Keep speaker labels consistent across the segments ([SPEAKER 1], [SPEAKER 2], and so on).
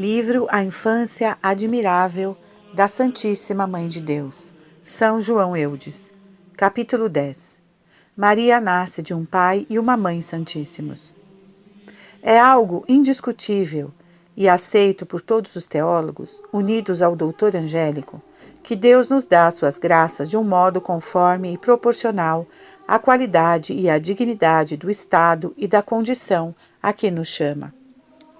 [SPEAKER 1] Livro A Infância Admirável da Santíssima Mãe de Deus, São João Eudes. Capítulo 10. Maria nasce de um pai e uma mãe santíssimos. É algo indiscutível e aceito por todos os teólogos, unidos ao doutor angélico, que Deus nos dá suas graças de um modo conforme e proporcional à qualidade e à dignidade do estado e da condição a que nos chama.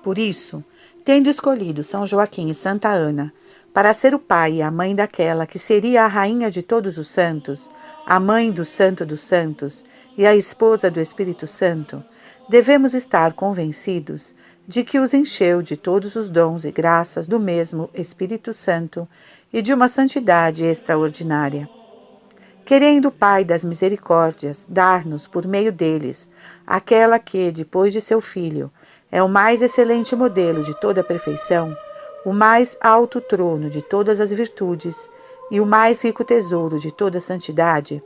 [SPEAKER 1] Por isso, tendo escolhido São Joaquim e Santa Ana para ser o pai e a mãe daquela que seria a rainha de todos os santos, a mãe do Santo dos Santos e a esposa do Espírito Santo, devemos estar convencidos de que os encheu de todos os dons e graças do mesmo Espírito Santo e de uma santidade extraordinária. Querendo o Pai das Misericórdias dar-nos, por meio deles, aquela que, depois de seu Filho, é o mais excelente modelo de toda a perfeição, o mais alto trono de todas as virtudes e o mais rico tesouro de toda a santidade,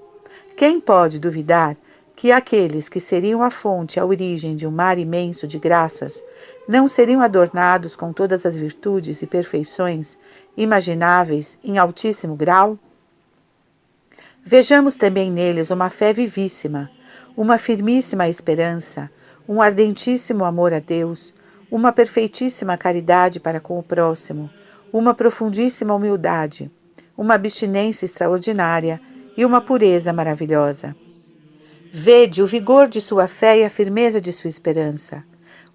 [SPEAKER 1] quem pode duvidar que aqueles que seriam a fonte e a origem de um mar imenso de graças não seriam adornados com todas as virtudes e perfeições imagináveis em altíssimo grau? Vejamos também neles uma fé vivíssima, uma firmíssima esperança, um ardentíssimo amor a Deus, uma perfeitíssima caridade para com o próximo, uma profundíssima humildade, uma abstinência extraordinária e uma pureza maravilhosa. Vede o vigor de sua fé e a firmeza de sua esperança.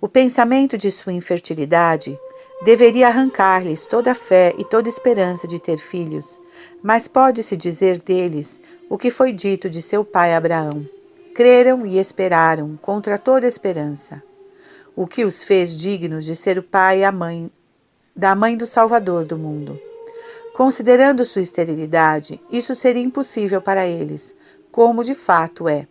[SPEAKER 1] O pensamento de sua infertilidade deveria arrancar-lhes toda a fé e toda a esperança de ter filhos, mas pode-se dizer deles o que foi dito de seu pai Abraão. Creram e esperaram contra toda esperança, o que os fez dignos de ser o pai e a mãe da mãe do Salvador do mundo. Considerando sua esterilidade, isso seria impossível para eles, como de fato é.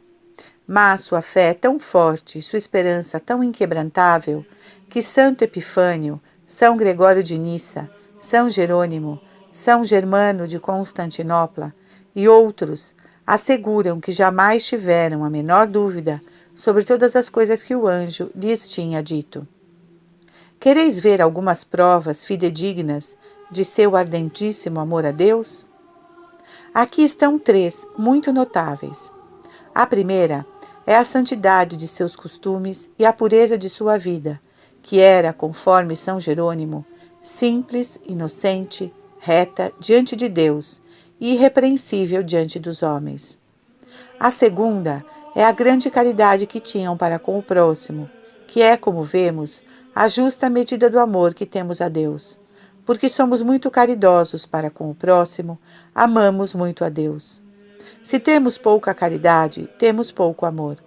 [SPEAKER 1] Mas sua fé é tão forte, sua esperança tão inquebrantável, que Santo Epifânio, São Gregório de Nissa, São Jerônimo, São Germano de Constantinopla e outros asseguram que jamais tiveram a menor dúvida sobre todas as coisas que o anjo lhes tinha dito. Quereis ver algumas provas fidedignas de seu ardentíssimo amor a Deus? Aqui estão três muito notáveis. A primeira é a santidade de seus costumes e a pureza de sua vida, que era, conforme São Jerônimo, simples, inocente, reta diante de Deus e irrepreensível diante dos homens. A segunda é a grande caridade que tinham para com o próximo, que é, como vemos, a justa medida do amor que temos a Deus. Porque somos muito caridosos para com o próximo, amamos muito a Deus. Se temos pouca caridade, temos pouco amor.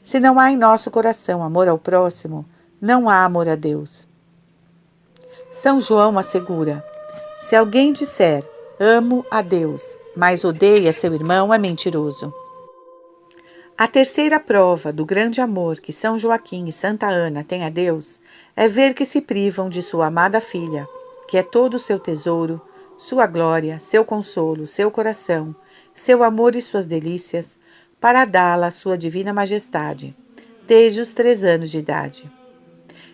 [SPEAKER 1] Se não há em nosso coração amor ao próximo, não há amor a Deus. São João assegura: se alguém disser, amo a Deus, mas odeia seu irmão, é mentiroso. A terceira prova do grande amor que São Joaquim e Santa Ana têm a Deus é ver que se privam de sua amada filha, que é todo o seu tesouro, sua glória, seu consolo, seu coração, seu amor e suas delícias, para dá-la à sua divina majestade, desde os 3 anos de idade.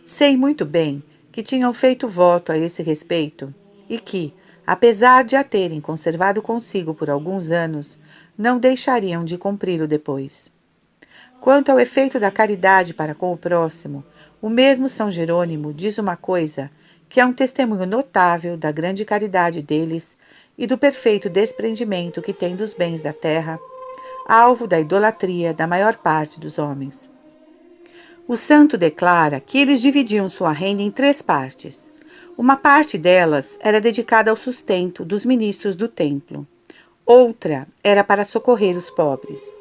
[SPEAKER 1] Sei muito bem que tinham feito voto a esse respeito e que, apesar de a terem conservado consigo por alguns anos, não deixariam de cumpri-lo depois. Quanto ao efeito da caridade para com o próximo, o mesmo São Jerônimo diz uma coisa que é um testemunho notável da grande caridade deles e do perfeito desprendimento que têm dos bens da terra, alvo da idolatria da maior parte dos homens. O santo declara que eles dividiam sua renda em 3 partes. Uma parte delas era dedicada ao sustento dos ministros do templo. Outra era para socorrer os pobres,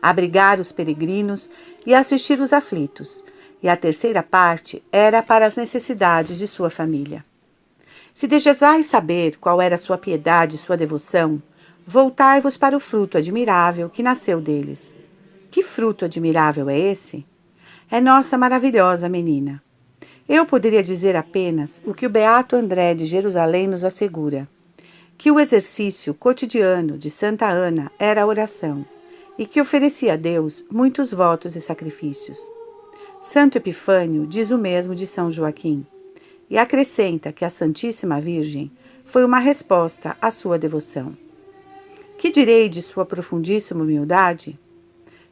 [SPEAKER 1] abrigar os peregrinos e assistir os aflitos. E a terceira parte era para as necessidades de sua família. Se desejais saber qual era sua piedade e sua devoção, voltai-vos para o fruto admirável que nasceu deles. Que fruto admirável é esse? É nossa maravilhosa menina. Eu poderia dizer apenas o que o beato André de Jerusalém nos assegura, que o exercício cotidiano de Santa Ana era a oração, e que oferecia a Deus muitos votos e sacrifícios. Santo Epifânio diz o mesmo de São Joaquim. e acrescenta que a Santíssima Virgem foi uma resposta à sua devoção. Que direi de sua profundíssima humildade?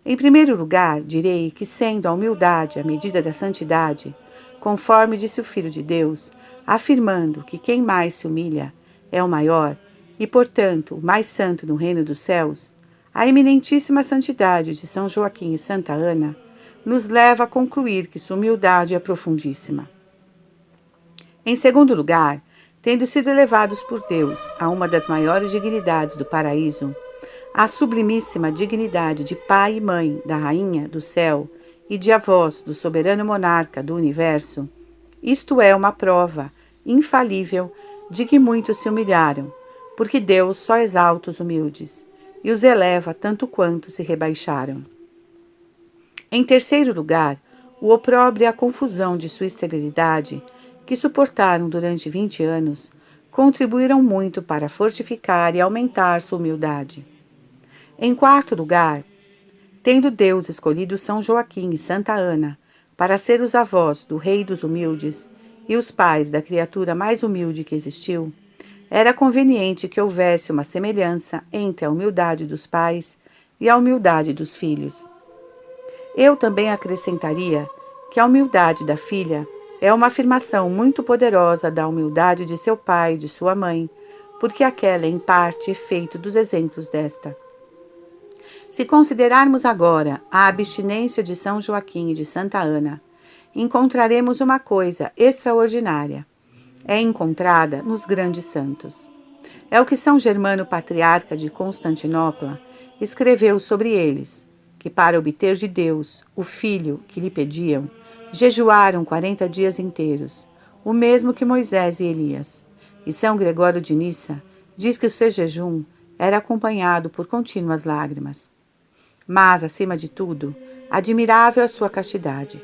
[SPEAKER 1] Em primeiro lugar, direi que, sendo a humildade a medida da santidade, conforme disse o Filho de Deus, afirmando que quem mais se humilha é o maior e, portanto, o mais santo no reino dos céus, a eminentíssima santidade de São Joaquim e Santa Ana nos leva a concluir que sua humildade é profundíssima. Em segundo lugar, tendo sido elevados por Deus a uma das maiores dignidades do paraíso, a sublimíssima dignidade de pai e mãe da Rainha do céu e de avós do soberano monarca do universo, isto é uma prova infalível de que muitos se humilharam, porque Deus só exalta os humildes e os eleva tanto quanto se rebaixaram. Em terceiro lugar, o opróbrio e a confusão de sua esterilidade, que suportaram durante 20 anos, contribuíram muito para fortificar e aumentar sua humildade. Em quarto lugar, tendo Deus escolhido São Joaquim e Santa Ana para ser os avós do Rei dos humildes e os pais da criatura mais humilde que existiu, era conveniente que houvesse uma semelhança entre a humildade dos pais e a humildade dos filhos. Eu também acrescentaria que a humildade da filha é uma afirmação muito poderosa da humildade de seu pai e de sua mãe, porque aquela é em parte efeito dos exemplos desta. Se considerarmos agora a abstinência de São Joaquim e de Santa Ana, encontraremos uma coisa extraordinária. É encontrada nos grandes santos. É o que São Germano, patriarca de Constantinopla, escreveu sobre eles, que para obter de Deus o filho que lhe pediam, jejuaram 40 dias inteiros, o mesmo que Moisés e Elias. E São Gregório de Nissa diz que o seu jejum era acompanhado por contínuas lágrimas. Mas, acima de tudo, admirável a sua castidade.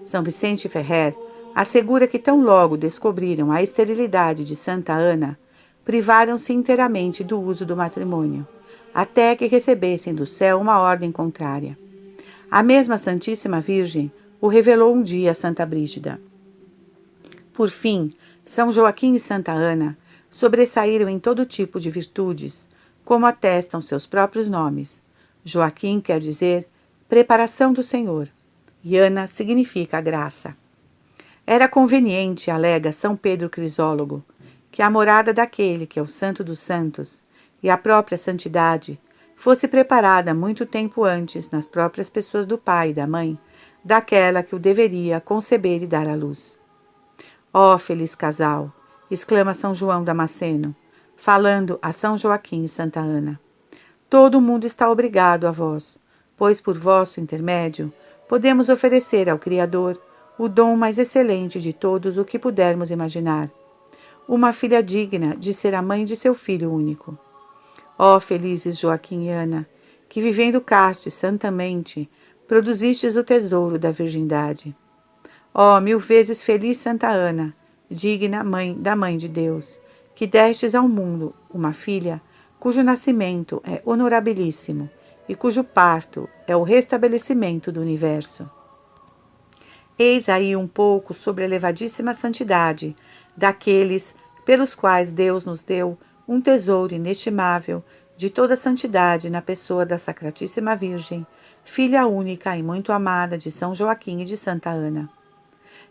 [SPEAKER 1] São Vicente Ferrer assegura que tão logo descobriram a esterilidade de Santa Ana, privaram-se inteiramente do uso do matrimônio, até que recebessem do céu uma ordem contrária. A mesma Santíssima Virgem o revelou um dia a Santa Brígida. Por fim, São Joaquim e Santa Ana sobressaíram em todo tipo de virtudes, como atestam seus próprios nomes. Joaquim quer dizer preparação do Senhor, e Ana significa graça. Era conveniente, alega São Pedro Crisólogo, que a morada daquele que é o Santo dos Santos e a própria santidade fosse preparada muito tempo antes nas próprias pessoas do pai e da mãe, daquela que o deveria conceber e dar à luz. Ó feliz casal! Exclama São João Damasceno, falando a São Joaquim e Santa Ana. Todo o mundo está obrigado a vós, pois por vosso intermédio podemos oferecer ao Criador o dom mais excelente de todos o que pudermos imaginar, uma filha digna de ser a mãe de seu filho único. Ó felizes Joaquim e Ana, que vivendo castes santamente, produzistes o tesouro da virgindade. Ó 1000 vezes feliz Santa Ana, digna mãe da Mãe de Deus, que destes ao mundo uma filha cujo nascimento é honorabilíssimo e cujo parto é o restabelecimento do universo. Eis aí um pouco sobre a elevadíssima santidade daqueles pelos quais Deus nos deu um tesouro inestimável de toda santidade na pessoa da Sacratíssima Virgem, filha única e muito amada de São Joaquim e de Santa Ana.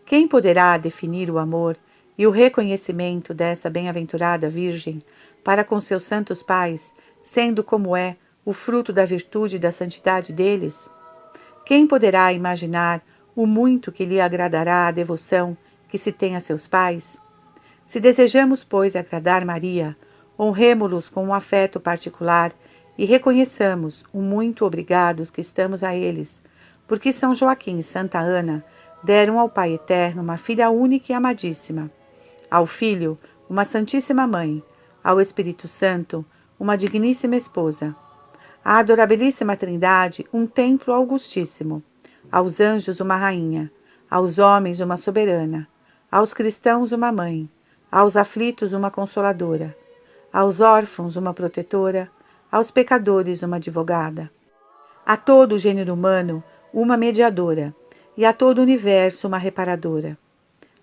[SPEAKER 1] Quem poderá definir o amor e o reconhecimento dessa bem-aventurada Virgem para com seus santos pais, sendo como é o fruto da virtude e da santidade deles? Quem poderá imaginar o muito que lhe agradará a devoção que se tem a seus pais? Se desejamos, pois, agradar Maria, honremo-los com um afeto particular e reconheçamos o muito obrigados que estamos a eles, porque São Joaquim e Santa Ana deram ao Pai Eterno uma filha única e amadíssima, ao Filho uma Santíssima Mãe, ao Espírito Santo uma digníssima esposa, à adorabilíssima Trindade um templo augustíssimo, aos anjos uma rainha, aos homens uma soberana, aos cristãos uma mãe, aos aflitos uma consoladora, aos órfãos uma protetora, aos pecadores uma advogada, a todo o gênero humano uma mediadora e a todo o universo uma reparadora.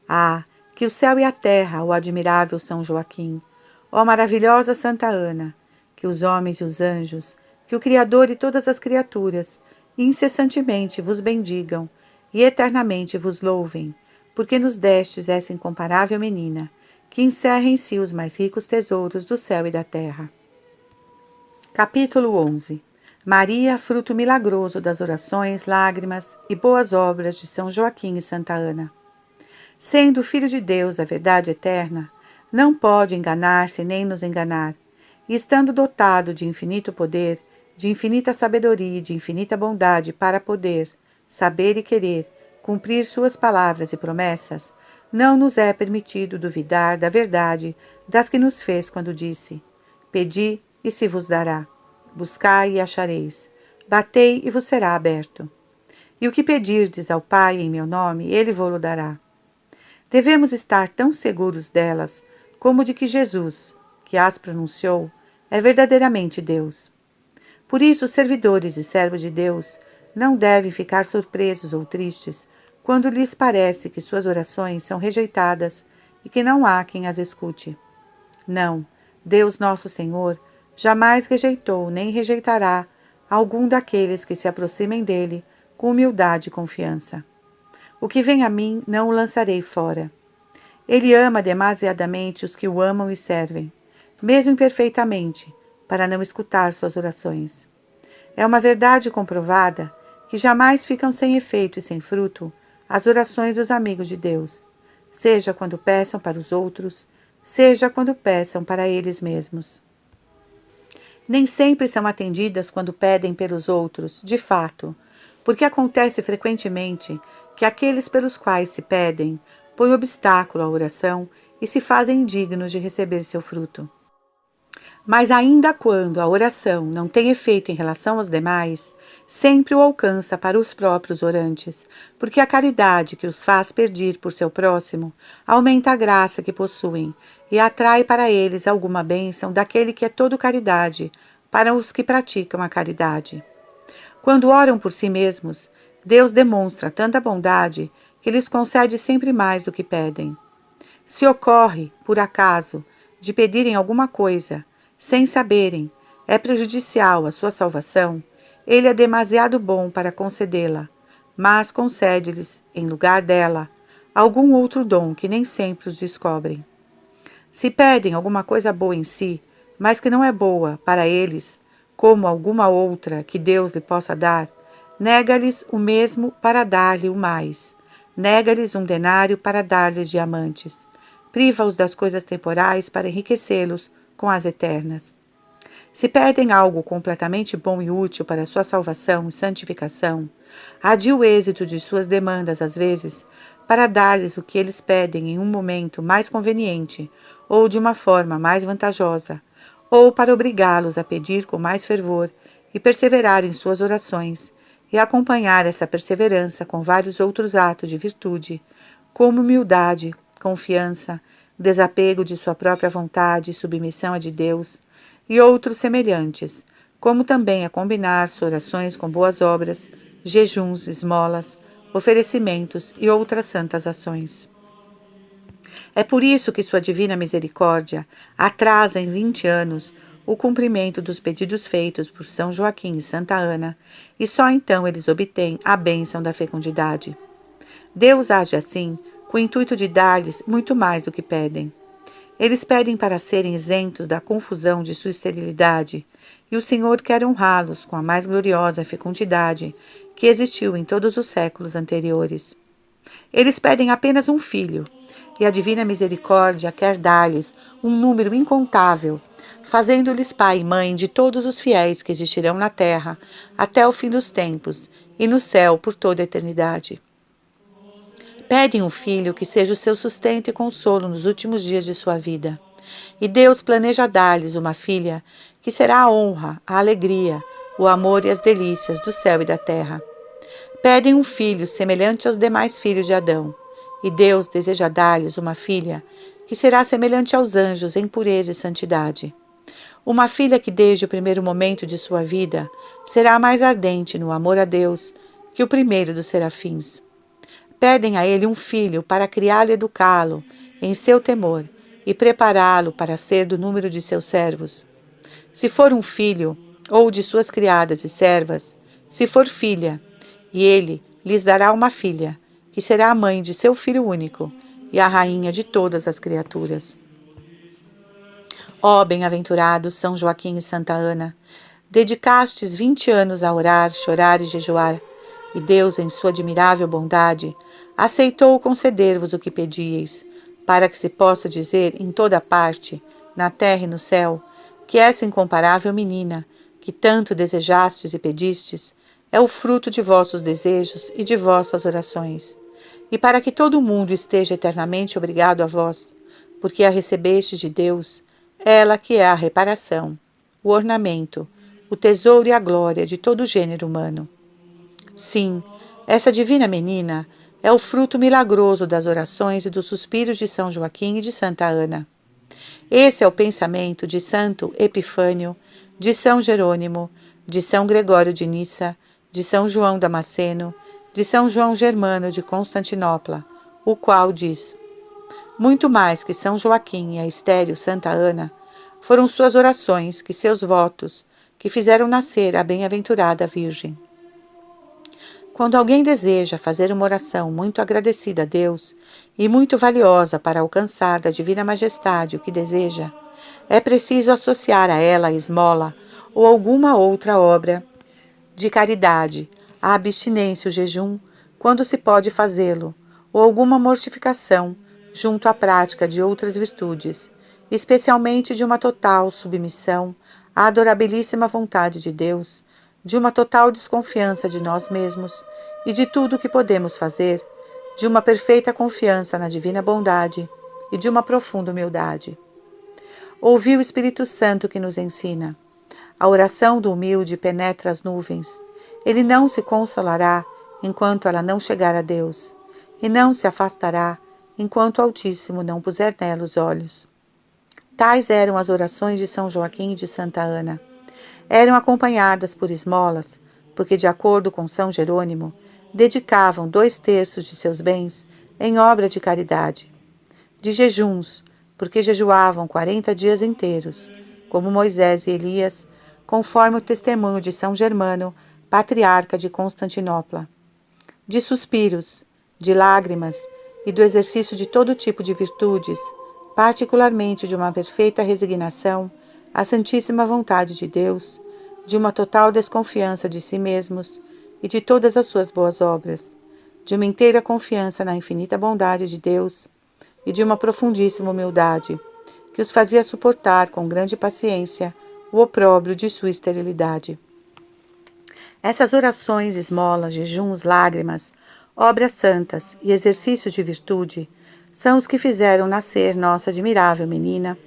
[SPEAKER 1] Ah, Que o céu e a terra, ó admirável São Joaquim, ó maravilhosa Santa Ana, que os homens e os anjos, que o Criador e todas as criaturas, incessantemente vos bendigam e eternamente vos louvem, porque nos destes essa incomparável menina, que encerra em si os mais ricos tesouros do céu e da terra. Capítulo 11. Maria, fruto milagroso das orações, lágrimas e boas obras de São Joaquim e Santa Ana. Sendo o Filho de Deus a verdade eterna, não pode enganar-se nem nos enganar, e estando dotado de infinito poder, de infinita sabedoria e de infinita bondade para poder, saber e querer, cumprir suas palavras e promessas, não nos é permitido duvidar da verdade das que nos fez quando disse: Pedi e se vos dará, buscai e achareis, batei e vos será aberto. E o que pedirdes ao Pai em meu nome, ele vô-lo dará. Devemos estar tão seguros delas como de que Jesus, que as pronunciou, é verdadeiramente Deus. Por isso, os servidores e servos de Deus não devem ficar surpresos ou tristes quando lhes parece que suas orações são rejeitadas e que não há quem as escute. Não, Deus nosso Senhor jamais rejeitou nem rejeitará algum daqueles que se aproximem dele com humildade e confiança. O que vem a mim não o lançarei fora. Ele ama demasiadamente os que o amam e servem, mesmo imperfeitamente, para não escutar suas orações. É uma verdade comprovada que jamais ficam sem efeito e sem fruto as orações dos amigos de Deus, seja quando peçam para os outros, seja quando peçam para eles mesmos. Nem sempre são atendidas quando pedem pelos outros, de fato, porque acontece frequentemente que aqueles pelos quais se pedem põem obstáculo à oração e se fazem indignos de receber seu fruto. Mas ainda quando a oração não tem efeito em relação aos demais, sempre o alcança para os próprios orantes, porque a caridade que os faz pedir por seu próximo aumenta a graça que possuem e atrai para eles alguma bênção daquele que é todo caridade, para os que praticam a caridade. Quando oram por si mesmos, Deus demonstra tanta bondade que lhes concede sempre mais do que pedem. Se ocorre, por acaso, de pedirem alguma coisa, sem saberem, é prejudicial à sua salvação, ele é demasiado bom para concedê-la, mas concede-lhes, em lugar dela, algum outro dom que nem sempre os descobrem. Se pedem alguma coisa boa em si, mas que não é boa para eles, como alguma outra que Deus lhe possa dar, nega-lhes o mesmo para dar-lhe o mais. Nega-lhes um denário para dar-lhes diamantes. Priva-os das coisas temporais para enriquecê-los com as eternas. Se pedem algo completamente bom e útil para sua salvação e santificação, adia o êxito de suas demandas às vezes, para dar-lhes o que eles pedem em um momento mais conveniente ou de uma forma mais vantajosa, ou para obrigá-los a pedir com mais fervor e perseverar em suas orações, e acompanhar essa perseverança com vários outros atos de virtude, como humildade, confiança, desapego de sua própria vontade e submissão à de Deus, e outros semelhantes, como também a combinar suas orações com boas obras, jejuns, esmolas, oferecimentos e outras santas ações. É por isso que sua divina misericórdia atrasa em 20 anos o cumprimento dos pedidos feitos por São Joaquim e Santa Ana, e só então eles obtêm a bênção da fecundidade. Deus age assim, com o intuito de dar-lhes muito mais do que pedem. Eles pedem para serem isentos da confusão de sua esterilidade, e o Senhor quer honrá-los com a mais gloriosa fecundidade que existiu em todos os séculos anteriores. Eles pedem apenas um filho, e a divina misericórdia quer dar-lhes um número incontável, fazendo-lhes pai e mãe de todos os fiéis que existirão na terra até o fim dos tempos e no céu por toda a eternidade. Pedem um filho que seja o seu sustento e consolo nos últimos dias de sua vida. E Deus planeja dar-lhes uma filha que será a honra, a alegria, o amor e as delícias do céu e da terra. Pedem um filho semelhante aos demais filhos de Adão. E Deus deseja dar-lhes uma filha que será semelhante aos anjos em pureza e santidade. Uma filha que desde o primeiro momento de sua vida será mais ardente no amor a Deus que o primeiro dos serafins. Pedem a ele um filho para criá-lo e educá-lo, em seu temor e prepará-lo para ser do número de seus servos. Se for um filho, ou de suas criadas e servas, se for filha, e ele lhes dará uma filha, que será a mãe de seu filho único e a rainha de todas as criaturas. Ó bem-aventurados São Joaquim e Santa Ana, dedicastes 20 anos a orar, chorar e jejuar, e Deus, em sua admirável bondade, aceitou conceder-vos o que pedíeis, para que se possa dizer em toda parte, na terra e no céu, que essa incomparável menina, que tanto desejastes e pedistes, é o fruto de vossos desejos e de vossas orações. E para que todo o mundo esteja eternamente obrigado a vós, porque a recebestes de Deus, ela que é a reparação, o ornamento, o tesouro e a glória de todo o gênero humano. Sim, essa divina menina é o fruto milagroso das orações e dos suspiros de São Joaquim e de Santa Ana. Esse é o pensamento de Santo Epifânio, de São Jerônimo, de São Gregório de Nissa, de São João Damasceno, de São João Germano de Constantinopla, o qual diz: muito mais que São Joaquim e a estéril Santa Ana, foram suas orações que seus votos, que fizeram nascer a bem-aventurada Virgem. Quando alguém deseja fazer uma oração muito agradecida a Deus e muito valiosa para alcançar da Divina Majestade o que deseja, é preciso associar a ela a esmola ou alguma outra obra de caridade, a abstinência, o jejum, quando se pode fazê-lo, ou alguma mortificação, junto à prática de outras virtudes, especialmente de uma total submissão à adorabilíssima vontade de Deus, de uma total desconfiança de nós mesmos e de tudo o que podemos fazer, de uma perfeita confiança na divina bondade e de uma profunda humildade. Ouvi o Espírito Santo que nos ensina: a oração do humilde penetra as nuvens. Ele não se consolará enquanto ela não chegar a Deus, e não se afastará enquanto o Altíssimo não puser nela os olhos. Tais eram as orações de São Joaquim e de Santa Ana. Eram acompanhadas por esmolas, porque, de acordo com São Jerônimo, dedicavam 2/3 de seus bens em obra de caridade. De jejuns, porque jejuavam 40 dias inteiros, como Moisés e Elias, conforme o testemunho de São Germano, patriarca de Constantinopla. De suspiros, de lágrimas e do exercício de todo tipo de virtudes, particularmente de uma perfeita resignação à santíssima vontade de Deus, de uma total desconfiança de si mesmos e de todas as suas boas obras, de uma inteira confiança na infinita bondade de Deus e de uma profundíssima humildade, que os fazia suportar com grande paciência o opróbrio de sua esterilidade. Essas orações, esmolas, jejuns, lágrimas, obras santas e exercícios de virtude são os que fizeram nascer nossa admirável menina,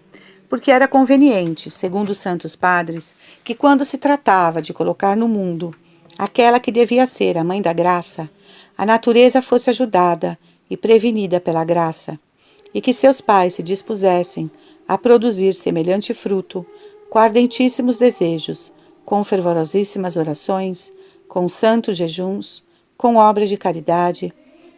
[SPEAKER 1] porque era conveniente, segundo os santos padres, que quando se tratava de colocar no mundo aquela que devia ser a mãe da graça, a natureza fosse ajudada e prevenida pela graça, e que seus pais se dispusessem a produzir semelhante fruto, com ardentíssimos desejos, com fervorosíssimas orações, com santos jejuns, com obras de caridade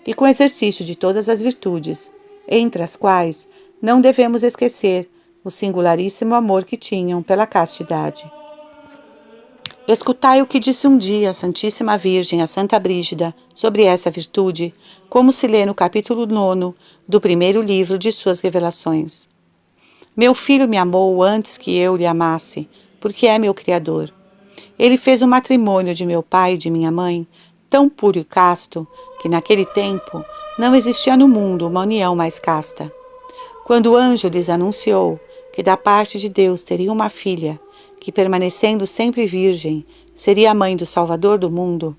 [SPEAKER 1] e com exercício de todas as virtudes, entre as quais não devemos esquecer o singularíssimo amor que tinham pela castidade. Escutai o que disse um dia a Santíssima Virgem a Santa Brígida sobre essa virtude, como se lê no capítulo 9 do primeiro livro de suas revelações. Meu filho me amou antes que eu lhe amasse, porque é meu Criador. Ele fez o matrimônio de meu pai e de minha mãe tão puro e casto que naquele tempo não existia no mundo uma união mais casta. Quando o anjo lhes anunciou que da parte de Deus teria uma filha, que permanecendo sempre virgem, seria a mãe do Salvador do mundo,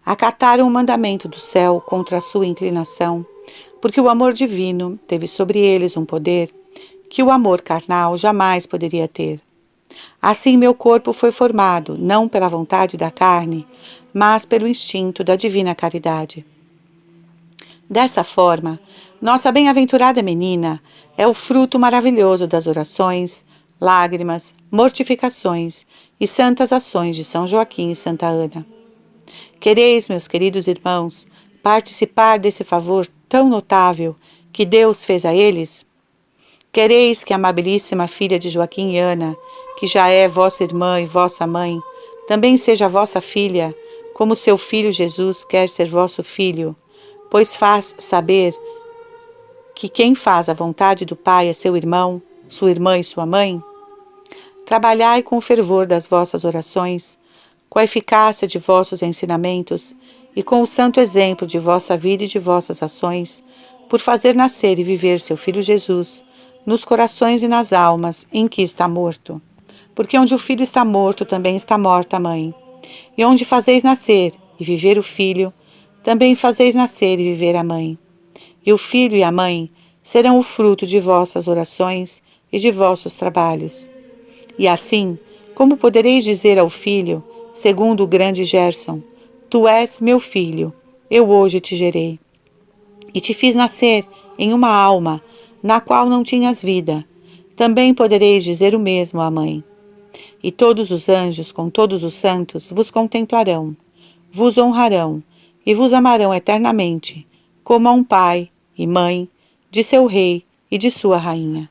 [SPEAKER 1] acataram o mandamento do céu contra a sua inclinação, porque o amor divino teve sobre eles um poder que o amor carnal jamais poderia ter. Assim meu corpo foi formado, não pela vontade da carne, mas pelo instinto da divina caridade. Dessa forma, nossa bem-aventurada menina é o fruto maravilhoso das orações, lágrimas, mortificações e santas ações de São Joaquim e Santa Ana. Quereis, meus queridos irmãos, participar desse favor tão notável que Deus fez a eles? Quereis que a amabilíssima filha de Joaquim e Ana, que já é vossa irmã e vossa mãe, também seja vossa filha, como seu filho Jesus quer ser vosso filho, pois faz saber que quem faz a vontade do Pai é seu irmão, sua irmã e sua mãe? Trabalhai com o fervor das vossas orações, com a eficácia de vossos ensinamentos e com o santo exemplo de vossa vida e de vossas ações, por fazer nascer e viver seu Filho Jesus, nos corações e nas almas em que está morto. Porque onde o Filho está morto, também está morta a mãe. E onde fazeis nascer e viver o Filho, também fazeis nascer e viver a mãe. E o Filho e a mãe serão o fruto de vossas orações e de vossos trabalhos. E assim, como podereis dizer ao Filho, segundo o grande Gerson, Tu és meu filho, eu hoje te gerei. E te fiz nascer em uma alma, na qual não tinhas vida. Também podereis dizer o mesmo à mãe. E todos os anjos, com todos os santos, vos contemplarão, vos honrarão e vos amarão eternamente, como a um pai e mãe, de seu rei e de sua rainha.